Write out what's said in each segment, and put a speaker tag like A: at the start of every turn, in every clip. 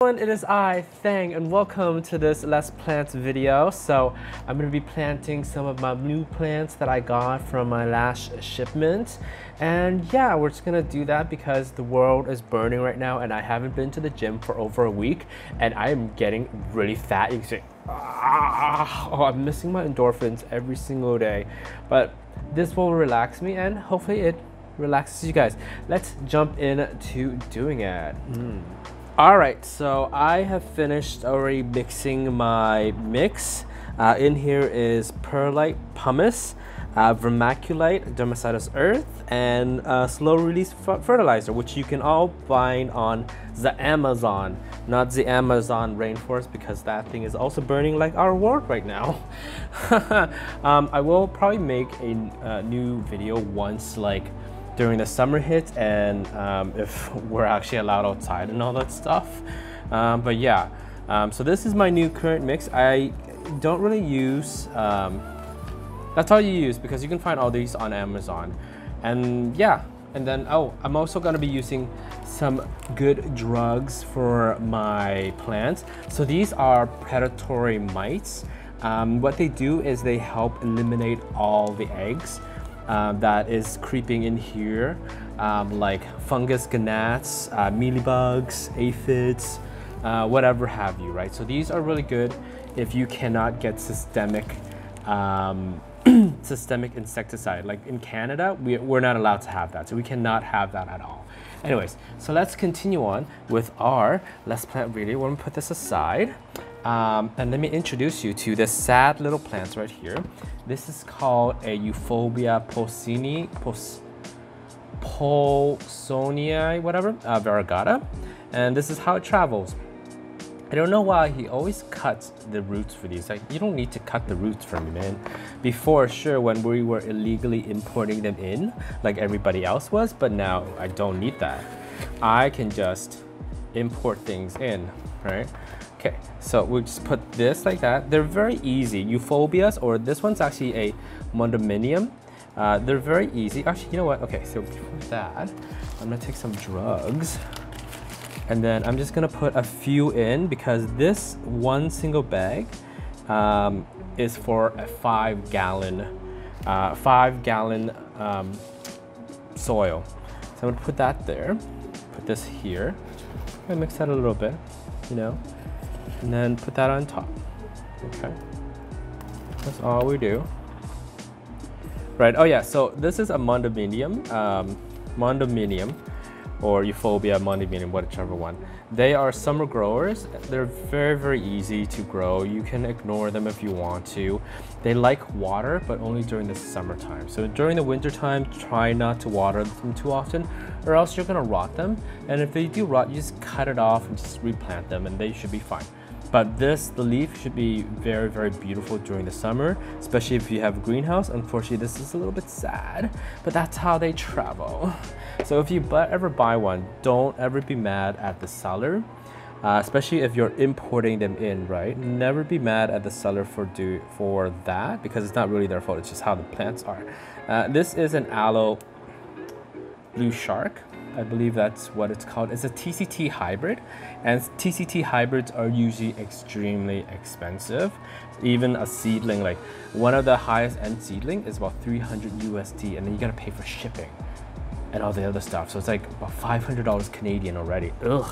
A: Everyone, it is I, Thang, and welcome to this Let's Plant video. So I'm going to be planting some of my new plants that I got from my last shipment. And yeah, we're just going to do that because the world is burning right now and I haven't been to the gym for over a week and I am getting really fat. You can say, I'm missing my endorphins every single day. But this will relax me and hopefully it relaxes you guys. Let's jump into doing it. Alright, so I have finished already mixing my mix. In here is perlite pumice, vermiculite, dermacidus earth, and slow release fertilizer, which you can all find on the Amazon, not the Amazon rainforest, because that thing is also burning like our world right now. I will probably make a new video once during the summer hits and if we're actually allowed outside and all that stuff. But yeah, so this is my new current mix. I don't really use, that's all you use because you can find all these on Amazon. And yeah, and then, I'm also gonna be using some good drugs for my plants. So these are predatory mites. What they do is they help eliminate all the eggs that is creeping in here, like fungus gnats, mealybugs, aphids, whatever have you, right? So these are really good if you cannot get systemic systemic insecticide. Like in Canada, we're not allowed to have that, so we cannot have that at all. Anyways, so let's continue on with our Let's Plant video. We're gonna put this aside. And let me introduce you to this sad little plant right here. This is called a Euphorbia Paulsoniae, whatever, variegata. And this is how it travels. I don't know why he always cuts the roots for these. Like, you don't need to cut the roots from me, man. Before, sure, when we were illegally importing them in, like everybody else was, but now I don't need that. I can just import things in, right? Okay, so we'll just put this like that. They're very easy. Euphobias, or this one's actually a Mondominium. They're very easy. Actually, you know what? Okay, so before that, I'm gonna take some drugs. And then I'm just gonna put a few in because this one single bag is for a 5 gallon soil. So I'm gonna put that there, put this here. I'm gonna mix that a little bit, you know, and then put that on top. Okay, that's all we do. Right, oh yeah, so this is a Mondominium, or Euphorbia Mondominium, whichever one. They are summer growers. They're very, very easy to grow. You can ignore them if you want to. They like water, but only during the summertime. So during the winter time, try not to water them too often, or else you're gonna rot them. And if they do rot, you just cut it off and just replant them and they should be fine. But the leaf should be very, very beautiful during the summer, especially if you have a greenhouse. Unfortunately, this is a little bit sad, but that's how they travel. So if you ever buy one, don't ever be mad at the seller, especially if you're importing them in, right? Never be mad at the seller for that, because it's not really their fault, it's just how the plants are. This is an Aloe blue shark. I believe that's what it's called. It's a TCT hybrid, and TCT hybrids are usually extremely expensive. Even a seedling, like one of the highest end seedling is about 300 USD, and then you gotta pay for shipping and all the other stuff. So it's like about $500 Canadian already. Ugh.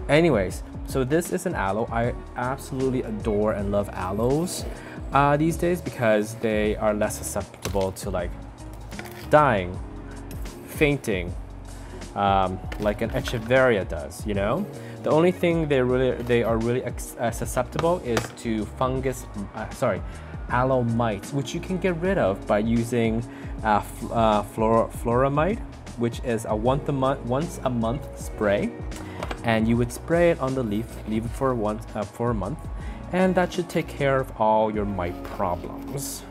A: Anyways, so this is an aloe. I absolutely adore and love aloes these days because they are less susceptible to like dying, fainting, like an echeveria does, you know? The only thing they are really susceptible is to aloe mites, which you can get rid of by using floramide, which is a once a month spray, and you would spray it on the leaf, leave it for a month, and that should take care of all your mite problems.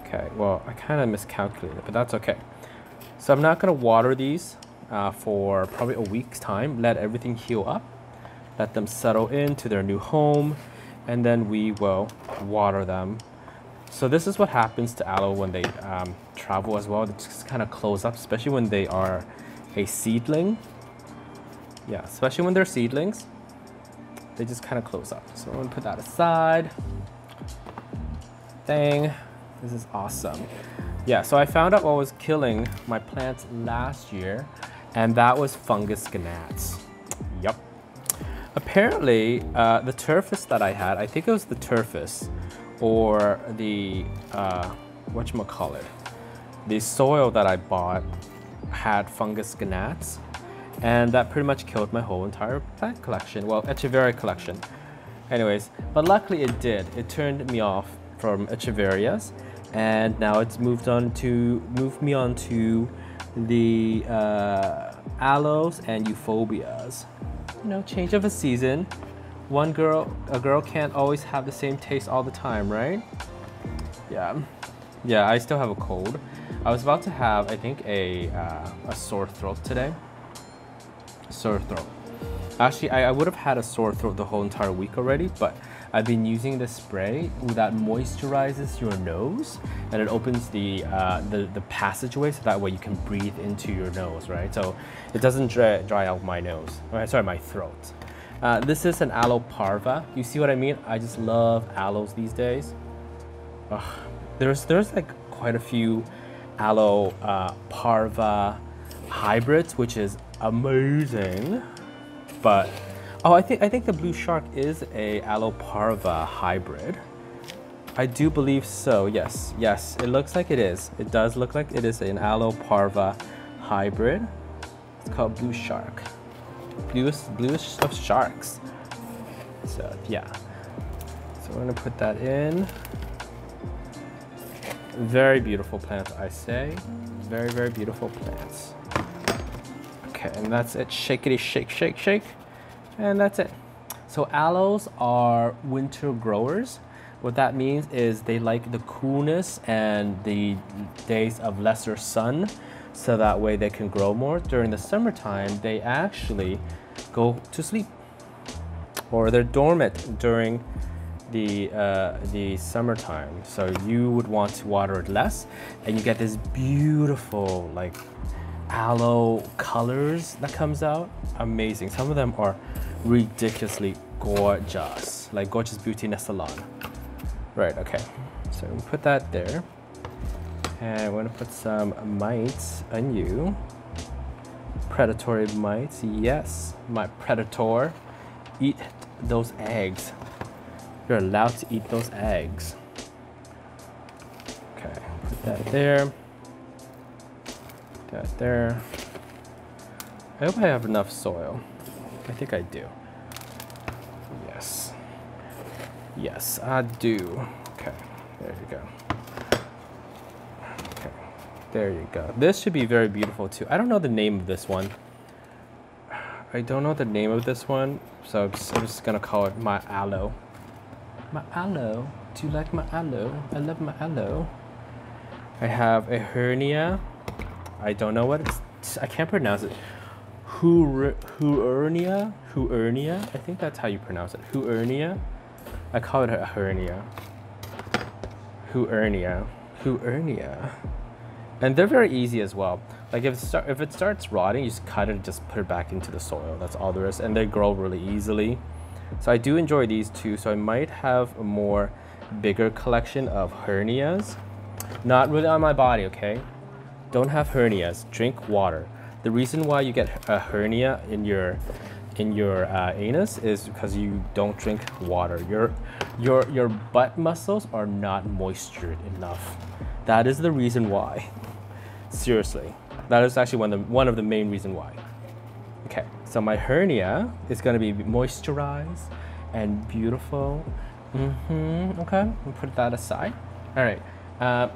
A: Okay, well, I kind of miscalculated, but that's okay. So I'm not gonna water these for probably a week's time. Let everything heal up, let them settle into their new home, and then we will water them. So this is what happens to aloe when they travel as well. They just kind of close up, especially when they are a seedling. Yeah, especially when they're seedlings. they just kind of close up. So I'm gonna put that aside. Thang, this is awesome. Yeah, so I found out what was killing my plants last year, and that was fungus gnats. Yep. Apparently, the turfus that I had, I think it was the turfus, or the, whatchamacallit, the soil that I bought had fungus gnats, and that pretty much killed my whole entire plant collection, well, echeveria collection. Anyways, but luckily it did. It turned me off from echeverias, and now it's moved me on to the aloes and euphobias. You know, change of a season. A girl can't always have the same taste all the time, right? Yeah, I still have a cold. I was about to have, I think, a sore throat today. Sore throat. Actually, I would have had a sore throat the whole entire week already, but I've been using this spray that moisturizes your nose, and it opens the passageway so that way you can breathe into your nose, right? So it doesn't dry out my nose. Sorry, my throat. This is an aloe parva. You see what I mean? I just love aloes these days. There's like quite a few aloe parva hybrids, which is amazing. But oh, I think the blue shark is a aloe parva hybrid. I do believe so. Yes, it looks like it is. It does look like it is an aloe parva hybrid. It's called blue shark. Bluest of sharks. So yeah. So we're gonna put that in. Very beautiful plants, I say. Very, very beautiful plants. Okay, and that's it. Shakety shake, shake, shake. And that's it. So aloes are winter growers. What that means is they like the coolness and the days of lesser sun, so that way they can grow more. During the summertime, they actually go to sleep, or they're dormant during the summertime. So you would want to water it less, and you get this beautiful like aloe colors that comes out. Amazing. Some of them are ridiculously gorgeous, like gorgeous beauty in a salon. Right, okay. So we put that there. And we're gonna put some mites on you. Predatory mites, yes, my predator. Eat those eggs. You're allowed to eat those eggs. Okay, put that there. Put that there. I hope I have enough soil. I think I do. Yes. Yes, I do. Okay, there you go. Okay, there you go. This should be very beautiful too. I don't know the name of this one. I don't know the name of this one, so I'm just gonna call it my aloe. My aloe. Do you like my aloe? I love my aloe. I have a hernia. I don't know what it's. I can't pronounce it. Huernia? I think that's how you pronounce it. Huernia? I call it a hernia. Huernia. And they're very easy as well. Like if it starts rotting, you just cut it and just put it back into the soil. That's all there is. And they grow really easily. So I do enjoy these too. So I might have a more bigger collection of hernias. Not really on my body, okay? Don't have hernias. Drink water. The reason why you get a hernia in your anus is because you don't drink water. Your butt muscles are not moistured enough. That is the reason why. Seriously, that is actually one of the main reason why. Okay, so my hernia is going to be moisturized and beautiful. Okay, we'll put that aside. All right.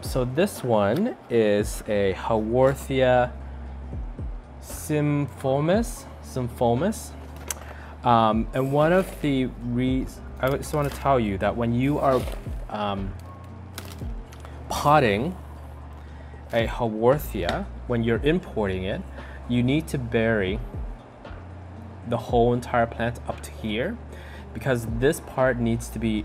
A: So this one is a Haworthia symphomus. And one of the I just want to tell you that when you are potting a Haworthia, when you're importing it, you need to bury the whole entire plant up to here, because this part needs to be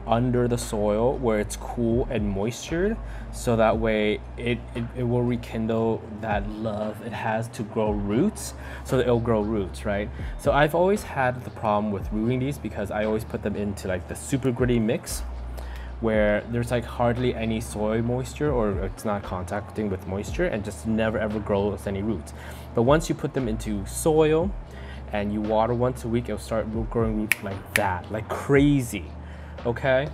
A: under the soil where it's cool and moistured, so that way it will rekindle that love it has to grow roots, so that it'll grow roots, right? So I've always had the problem with rooting these because I always put them into like the super gritty mix where there's like hardly any soil moisture, or it's not contacting with moisture, and just never ever grows any roots. But once you put them into soil and you water once a week, it'll start growing roots like that, like crazy. Okay,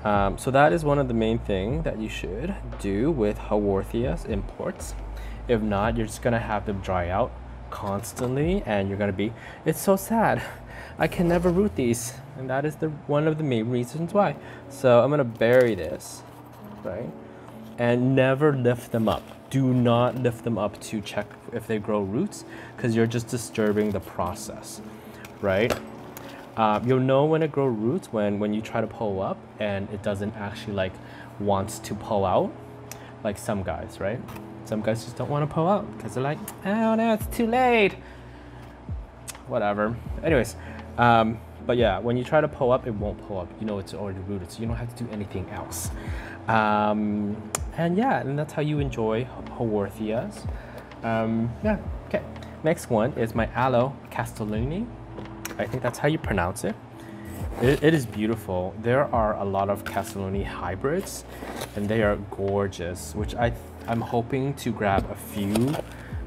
A: so that is one of the main things that you should do with Haworthias imports. If not, you're just gonna have them dry out constantly, and you're gonna be, it's so sad, I can never root these, and that is one of the main reasons why. So I'm gonna bury this, right, and never lift them up. Do not lift them up to check if they grow roots, because you're just disturbing the process, right? You'll know when it grows roots when you try to pull up and it doesn't actually like wants to pull out, like some guys, right? Some guys just don't want to pull out because they're like, oh no, it's too late. Whatever. Anyways, but yeah, when you try to pull up, it won't pull up. You know it's already rooted, so you don't have to do anything else. And yeah, and that's how you enjoy Haworthias. Yeah, okay. Next one is my Aloe Castellini. I think that's how you pronounce it. It is beautiful. There are a lot of Castellini hybrids, and they are gorgeous, which I'm hoping to grab a few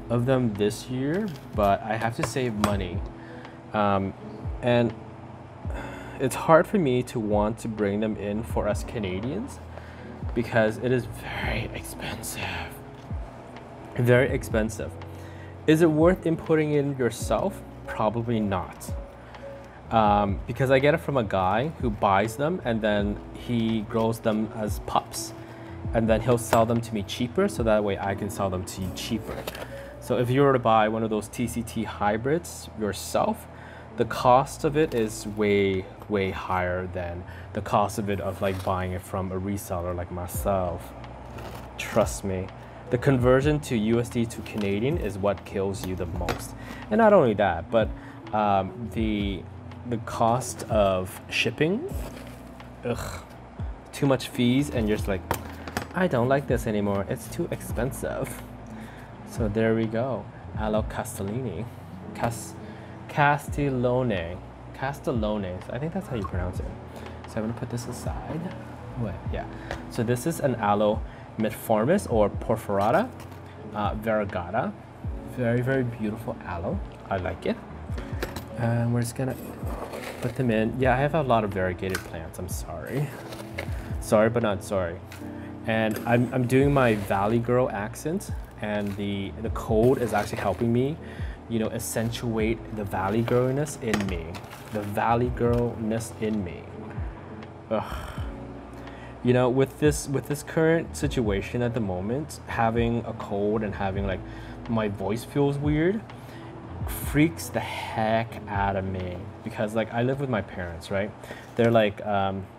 A: of them this year, but I have to save money. And it's hard for me to want to bring them in for us Canadians because it is very expensive. Very expensive. Is it worth inputting in yourself? Probably not. Because I get it from a guy who buys them and then he grows them as pups, and then he'll sell them to me cheaper, so that way I can sell them to you cheaper. So if you were to buy one of those TCT hybrids yourself, the cost of it is way higher than the cost of it of like buying it from a reseller like myself. Trust me. The conversion to USD to Canadian is what kills you the most. And not only that, but the cost of shipping, too much fees, and you're just like, I don't like this anymore, it's too expensive. So there we go, Aloe Castellini, Castellone, I think that's how you pronounce it. So I'm gonna put this aside. Wait, yeah. So this is an Aloe Mitformis or Porphyra variegata. Very beautiful aloe. I like it. And we're just gonna put them in. Yeah, I have a lot of variegated plants. I'm sorry. Sorry, but not sorry. And I'm doing my Valley Girl accent, and the cold is actually helping me, you know, accentuate the Valley Girlness in me. The Valley Girlness in me. Ugh. You know, with this current situation at the moment, having a cold and having like my voice feels weird, freaks the heck out of me, because like I live with my parents, right? They're like,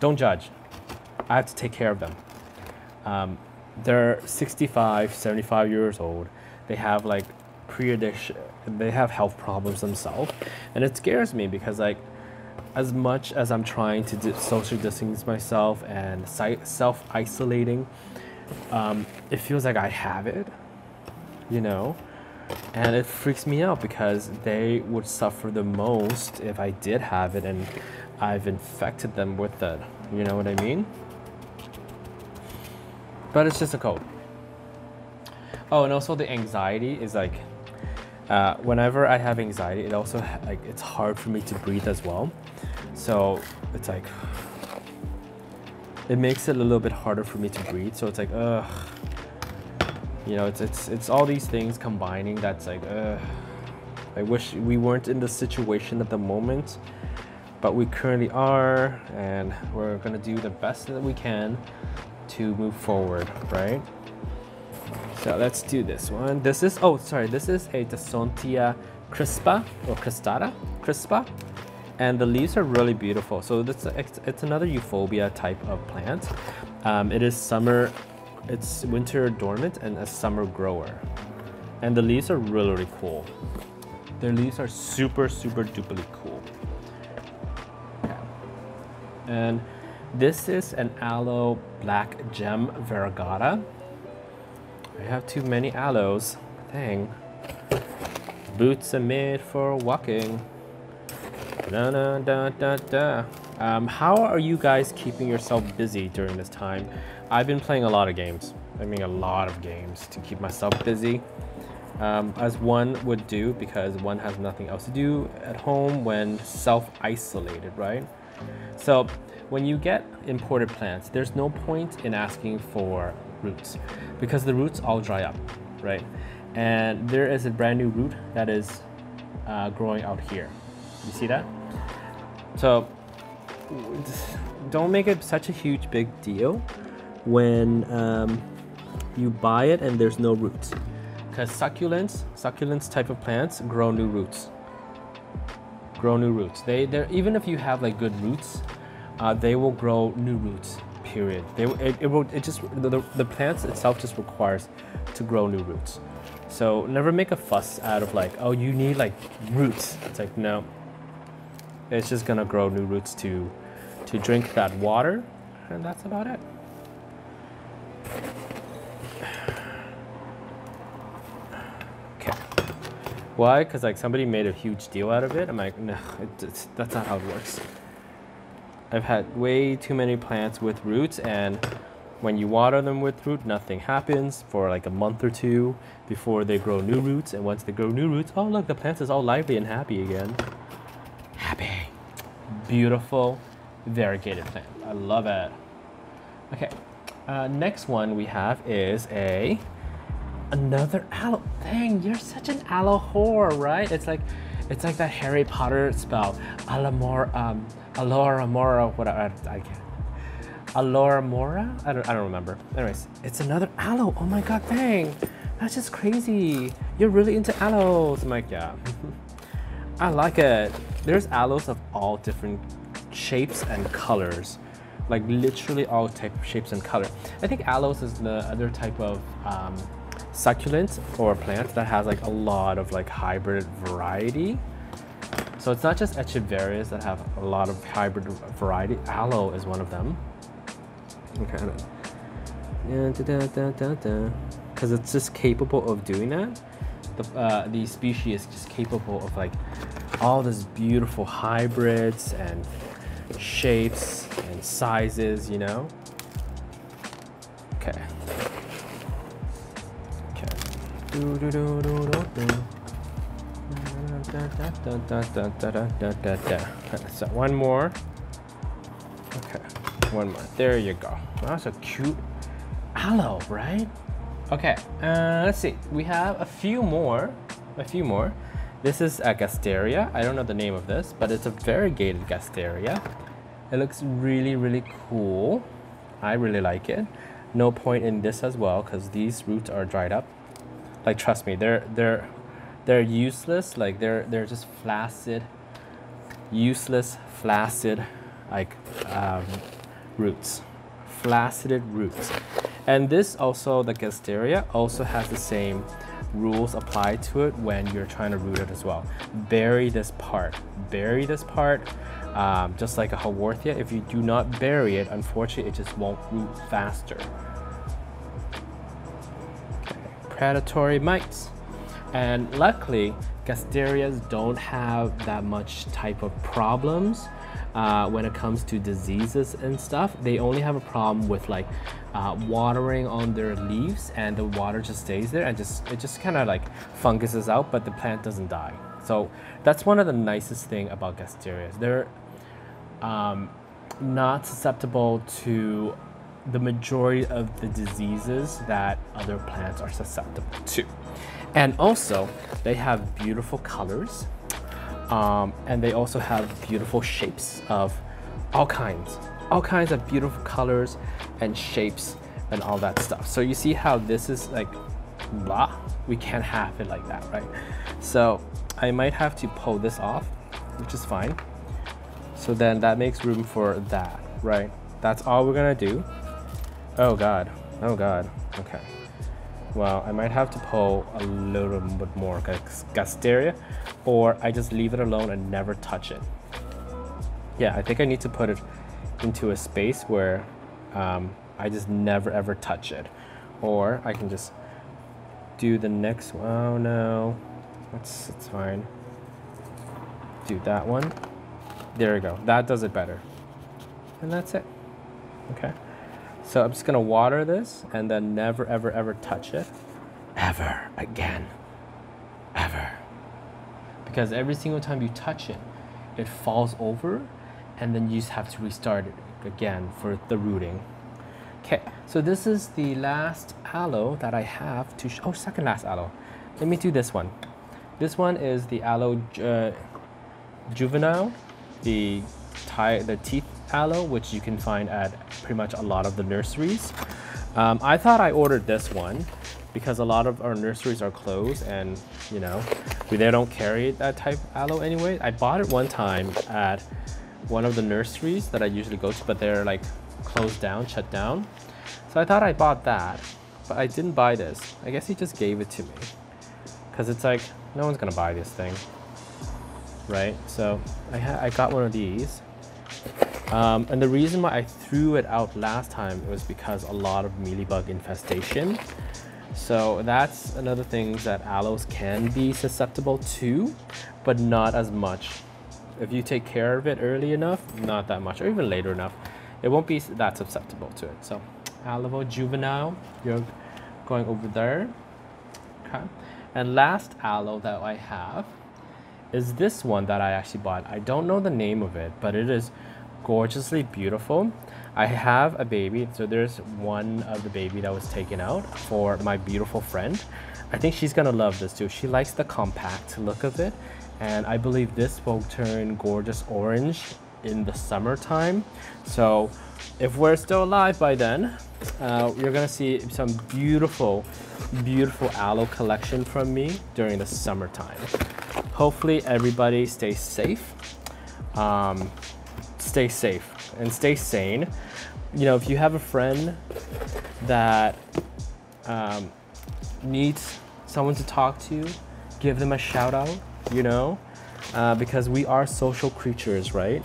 A: don't judge, I have to take care of them. They're 65, 75 years old. They have like they have health problems themselves, and it scares me because like, as much as I'm trying to social distance myself and self-isolating, it feels like I have it, you know? And it freaks me out because they would suffer the most if I did have it and I've infected them with it. You know what I mean? But it's just a cold. Oh, and also the anxiety is like, whenever I have anxiety, it also like it's hard for me to breathe as well. So it's like, it makes it a little bit harder for me to breathe. So it's like, ugh. You know, it's all these things combining that's like, I wish we weren't in this situation at the moment, but we currently are, and we're gonna do the best that we can to move forward, right? So let's do this one. This is, oh, sorry, this is a Dasontia crispa, or crispa, and the leaves are really beautiful. So it's another euphorbia type of plant. It is summer, it's winter dormant and a summer grower. And the leaves are really cool. Their leaves are super duperly cool. Yeah. And This is an Aloe Black Gem Variegata. I have too many aloes. Dang. Boots are made for walking. Da, da, da, da, da. How are you guys keeping yourself busy during this time? I've been playing a lot of games. I mean, a lot of games to keep myself busy. As one would do, because one has nothing else to do at home when self-isolated, right? So when you get imported plants, there's no point in asking for roots because the roots all dry up, right? And there is a brand new root that is growing out here. You see that? So don't make it such a huge big deal when you buy it and there's no roots, because succulents type of plants grow new roots. They're even if you have like good roots, they will grow new roots. Period. The plants itself just requires to grow new roots. So never make a fuss out of like, oh, you need like roots. It's like, no, it's just gonna grow new roots to drink that water, and that's about it. Okay. Why? Because like somebody made a huge deal out of it. I'm like, no, that's not how it works. I've had way too many plants with roots, and when you water them with root, nothing happens for like a month or two before they grow new roots. And once they grow new roots, oh look, the plant is all lively and happy again. Happy. Beautiful, variegated plant. I love it. Okay, next one we have is another aloe. Dang, you're such an aloe whore, right? It's like that Harry Potter spell, Aloramora, whatever. I can't. Aloramora? I don't remember. Anyways, it's another aloe. Oh my god, dang. That's just crazy. You're really into aloes. I'm like, yeah. I like it. There's aloes of all different shapes and colors. Like literally all type of shapes and color. I think aloes is the other type of succulent or plant that has like a lot of like hybrid variety. So it's not just echeverias that have a lot of hybrid variety. Aloe is one of them. Okay. Because it's just capable of doing that. The species is just capable of like all this beautiful hybrids and shapes and sizes, you know? Okay. So one more. Okay, one more. There you go. That's a cute aloe, right? Okay, let's see. We have a few more. This is a Gasteria. I don't know the name of this, but it's a variegated Gasteria. It looks really, really cool. I really like it. No point in this as well because these roots are dried up. Like, trust me, they're useless. Like they're just flaccid, useless, flaccid, like roots, flaccided roots. And this also, the Gasteria, also has the same rules applied to it when you're trying to root it as well. Bury this part. Bury this part, just like a Haworthia. If you do not bury it, unfortunately, it just won't root faster. Okay. Predatory mites. And luckily, Gasterias don't have that much type of problems when it comes to diseases and stuff. They only have a problem with like watering on their leaves, and the water just stays there and it just kind of like funguses out, but the plant doesn't die. So that's one of the nicest thing about Gasterias. They're not susceptible to the majority of the diseases that other plants are susceptible to. And also, they have beautiful colors, and they also have beautiful shapes of all kinds of beautiful colors and shapes and all that stuff. So you see how this is like, blah, we can't have it like that, right? So I might have to pull this off, which is fine. So then that makes room for that, right? That's all we're gonna do. Oh God, okay. Well, I might have to pull a little bit more Gasteria, or I just leave it alone and never touch it. Yeah, I think I need to put it into a space where I just never ever touch it. Or I can just do the next one. Oh no, it's fine. Do that one. There we go. That does it better. And that's it. Okay. So I'm just gonna water this and then never ever ever touch it ever again. Ever. Because every single time you touch it, it falls over and then you just have to restart it again for the rooting. Okay, so this is the last aloe that I have to oh, second last aloe. Let me do this one. This one is the aloe juvenile, the teeth aloe, which you can find at pretty much a lot of the nurseries. I thought I ordered this one because a lot of our nurseries are closed and, you know, they don't carry that type aloe anyway. I bought it one time at one of the nurseries that I usually go to, but they're like closed down, shut down. So I thought I bought that, but I didn't buy this. I guess he just gave it to me because it's like, no one's gonna buy this thing, right? So I got one of these. And the reason why I threw it out last time was because a lot of mealybug infestation. So that's another thing that aloes can be susceptible to, but not as much. If you take care of it early enough, not that much, or even later enough, it won't be that susceptible to it. So aloe juvenile, you're going over there. Okay. And last aloe that I have is this one that I actually bought. I don't know the name of it, but it is gorgeously beautiful. I have a baby, so there's one of the baby that was taken out for my beautiful friend. I think she's gonna love this too. She likes the compact look of it, and I believe this will turn gorgeous orange in the summertime. So if we're still alive by then, you're gonna see some beautiful aloe collection from me during the summertime. Hopefully everybody stays safe. Stay safe and stay sane. You know, if you have a friend that needs someone to talk to, give them a shout out, you know, because we are social creatures, right?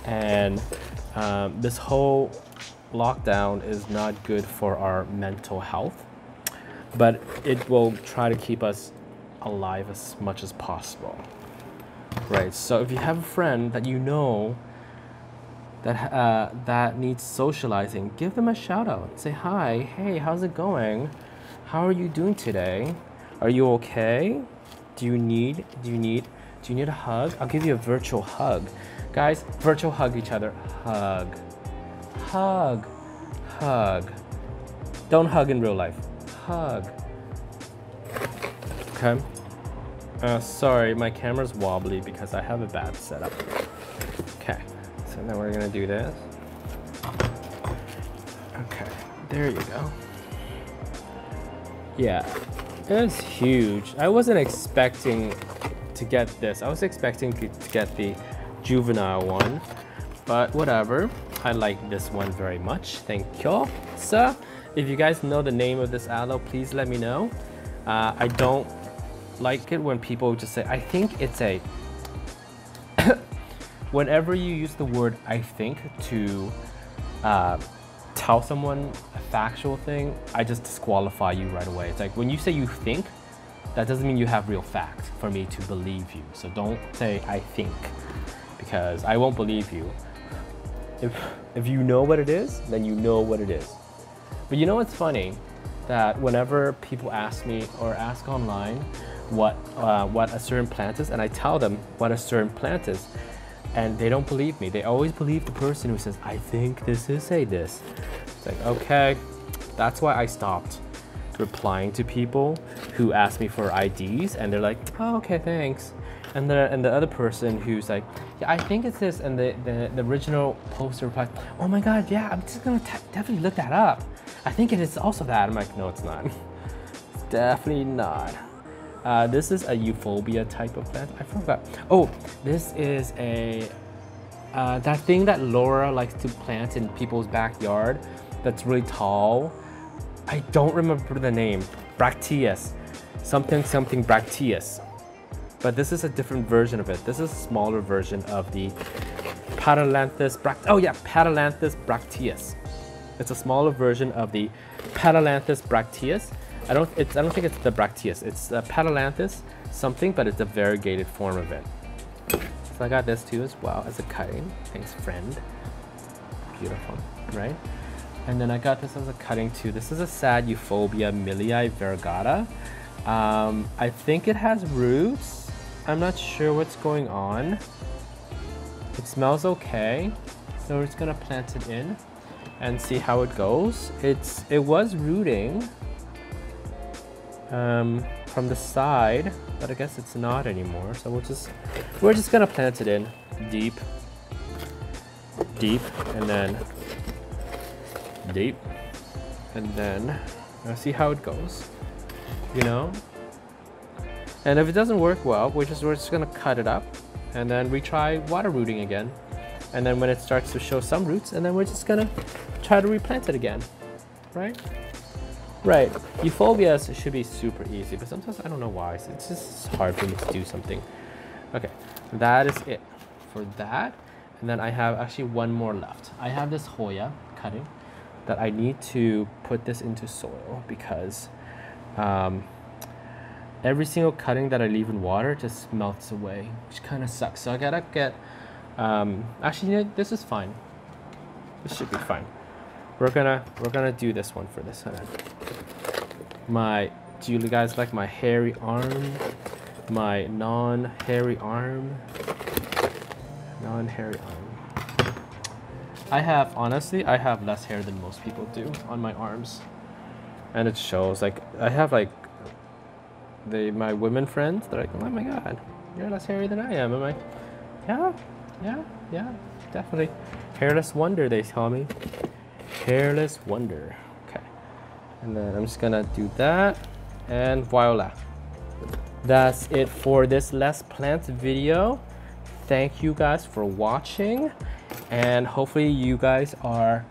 A: And this whole lockdown is not good for our mental health, but it will try to keep us alive as much as possible, right? So if you have a friend that you know that needs socializing, give them a shout out. Say hi, hey, how's it going? How are you doing today? Are you okay? Do you need a hug? I'll give you a virtual hug. Guys, virtual hug each other. Hug, hug, hug. Don't hug in real life. Hug. Okay. Sorry, my camera's wobbly because I have a bad setup. Okay. So now we're gonna do this. Okay, there you go. Yeah, it's huge. I wasn't expecting to get this. I was expecting to get the juvenile one, but whatever. I like this one very much. Thank you. So, if you guys know the name of this aloe, please let me know. I don't like it when people just say, I think it's a... Whenever you use the word I think to tell someone a factual thing, I just disqualify you right away. It's like when you say you think, that doesn't mean you have real facts for me to believe you. So don't say I think, because I won't believe you. If you know what it is, then you know what it is. But you know what's funny? That whenever people ask me or ask online what a certain plant is, and I tell them what a certain plant is, and they don't believe me. They always believe the person who says, I think this is this. It's like, okay, that's why I stopped replying to people who ask me for IDs, and they're like, oh, okay, thanks. And the other person who's like, yeah, I think it's this, and the original poster replies, oh my God, yeah, I'm just gonna definitely look that up. I think it is also that. I'm like, no, it's not. It's definitely not. This is a euphorbia type of plant. I forgot. Oh, this is a that thing that Laura likes to plant in people's backyard that's really tall. I don't remember the name. Bracteus. Something Bracteus. But this is a different version of it. This is a smaller version of the Patalanthus bracteus. It's a smaller version of the Patalanthus bracteus. I don't think it's the bracteus. It's the Patalanthus something, but it's a variegated form of it. So I got this too as well as a cutting. Thanks, friend. Beautiful, right? And then I got this as a cutting too. This is a sad Euphorbia millii variegata. I think it has roots. I'm not sure what's going on. It smells okay, so we're just gonna plant it in and see how it goes. It was rooting from the side, but I guess it's not anymore. So we're just gonna plant it in deep, and then deep, and then see how it goes. You know. And if it doesn't work well, we're just gonna cut it up, and then we try water rooting again. And then when it starts to show some roots, and then we're just gonna try to replant it again, right? Right, euphorbias should be super easy, but sometimes I don't know why. It's just hard for me to do something. Okay, that is it for that. And then I have actually one more left. I have this Hoya cutting that I need to put this into soil because every single cutting that I leave in water just melts away, which kind of sucks. So I gotta get, actually, you know, this is fine. This should be fine. We're gonna do this one for this. Do you guys like my hairy arm? My non-hairy arm? Non-hairy arm. Honestly, I have less hair than most people do on my arms. And it shows, like, I have like, my women friends, they're like, oh my god, you're less hairy than I am. I'm like, yeah, definitely. Hairless wonder, they tell me. Hairless wonder. Okay. And then I'm just gonna do that, and voila. That's it for this Let's Plant video. Thank you guys for watching, and hopefully you guys are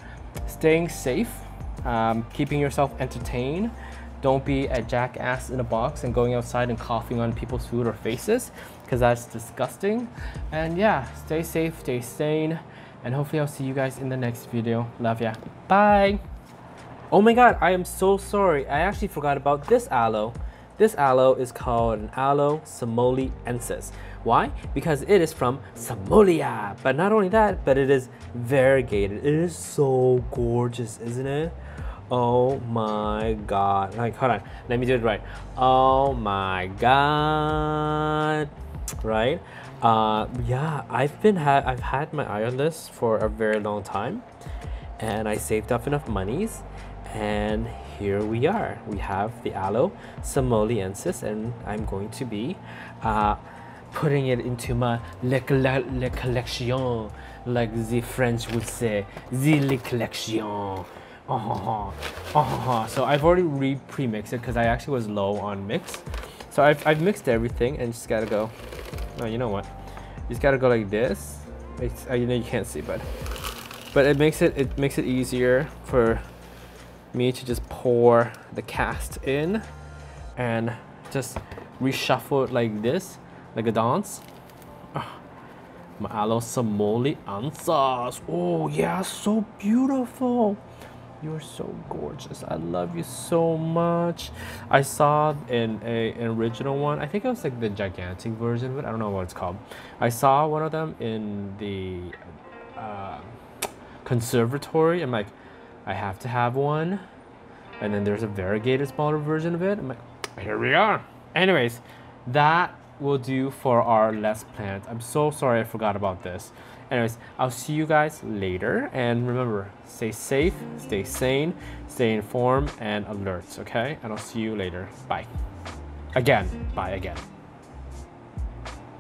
A: staying safe, keeping yourself entertained. Don't be a jackass in a box and going outside and coughing on people's food or faces, because that's disgusting. And yeah, stay safe, stay sane, and hopefully I'll see you guys in the next video. Love ya. Bye. Oh my god, I am so sorry. I actually forgot about this aloe. This aloe is called an Aloe somoliensis. Why? Because it is from Somalia. But not only that, but it is variegated. It is so gorgeous, isn't it? Oh my god. Like, hold on, let me do it right. Oh my god. Right? Yeah, I've had my eye on this for a very long time, and I saved up enough monies, and here we are. We have the Aloe somoliensis, and I'm going to be putting it into my le collection, like the French would say, the collection. So I've already pre-mixed it because I actually was low on mix. So I've mixed everything, and just gotta go. Oh, you know what? You just gotta go like this. It's, you know, you can't see, but it makes it easier for me to just pour the cast in and just reshuffle it like this, like a dance. My Aloe somoliensis. Oh yeah, so beautiful. You're so gorgeous. I love you so much. I saw in an original one, I think it was like the gigantic version of it. I don't know what it's called. I saw one of them in the conservatory. I'm like, I have to have one. And then there's a variegated smaller version of it. I'm like, here we are. Anyways, that will do for our Let's Plant. I'm so sorry I forgot about this. Anyways, I'll see you guys later, and remember, stay safe, stay sane, stay informed and alert, okay? And I'll see you later. Bye. Bye again.